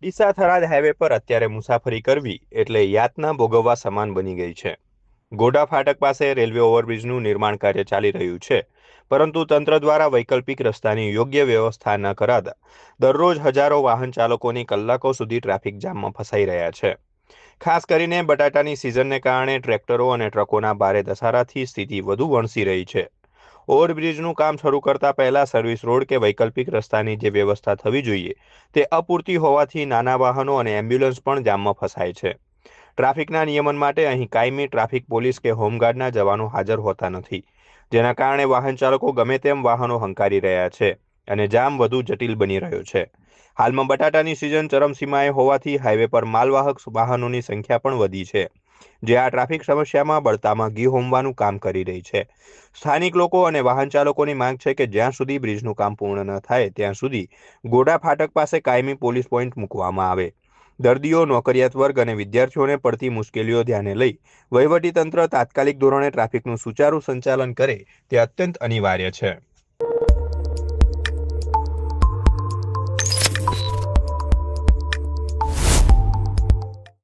Deesa Tharad highway પર અત્યારે મુસાફરી કરવી એટલે યાતના ભોગવવા સમાન બની ગઈ છે. ગોડા ફાટક પાસે રેલવે ઓવરબ્રિજનું નિર્માણ કાર્ય ચાલી રહ્યું છે, પરંતુ તંત્ર દ્વારા વૈકલ્પિક રસ્તાની યોગ્ય વ્યવસ્થા ન કરાતા દરરોજ હજારો વાહન ચાલકોની કલાકો સુધી ટ્રાફિક જામમાં ફસાઈ રહ્યા છે. ખાસ કરીને બટાટાની સિઝનને કારણે ટ્રેક્ટરો અને ટ્રકોના ભારે ધસારાથી સ્થિતિ વધુ વણસી રહી છે. ઓવરબ્રિજનું કામ શરૂ કરતા પહેલા સર્વિસ રોડ કે વૈકલ્પિક રસ્તાની જે વ્યવસ્થા થવી જોઈએ તે અપૂરતી હોવાથી નાના વાહનો અને એમ્બ્યુલન્સ પણ જામમાં ફસાય છે. ટ્રાફિકના નિયમન માટે અહીં કાયમી ટ્રાફિક પોલીસ કે હોમગાર્ડના જવાનો હાજર હોતા નથી, જેના કારણે વાહન ચાલકો ગમે તેમ વાહનો હંકારી રહ્યા છે અને જામ વધુ જટિલ બની રહ્યો છે. હાલમાં બટાટાની સિઝન ચરમસીમાએ હોવાથી હાઈવે પર માલવાહક વાહનોની સંખ્યા પણ વધી છે, જે આ ટ્રાફિક સમસ્યામાં બળતામાં ઘી હોમવાનું કામ કરી રહી છે. સ્થાનિક લોકો અને વાહન ચાલકોની માંગ છે કે જ્યાં સુધી બ્રિજનું કામ પૂર્ણ ન થાય ત્યાં સુધી ગોડા ફાટક પાસે કાયમી પોલીસ પોઈન્ટ મૂકવામાં આવે. દર્દીઓ, નોકરિયાત વર્ગ અને વિદ્યાર્થીઓને પડતી મુશ્કેલીઓ ધ્યાને લઈ વહીવટીતંત્ર તાત્કાલિક ધોરણે ટ્રાફિકનું સુચારુ સંચાલન કરે તે અત્યંત અનિવાર્ય છે.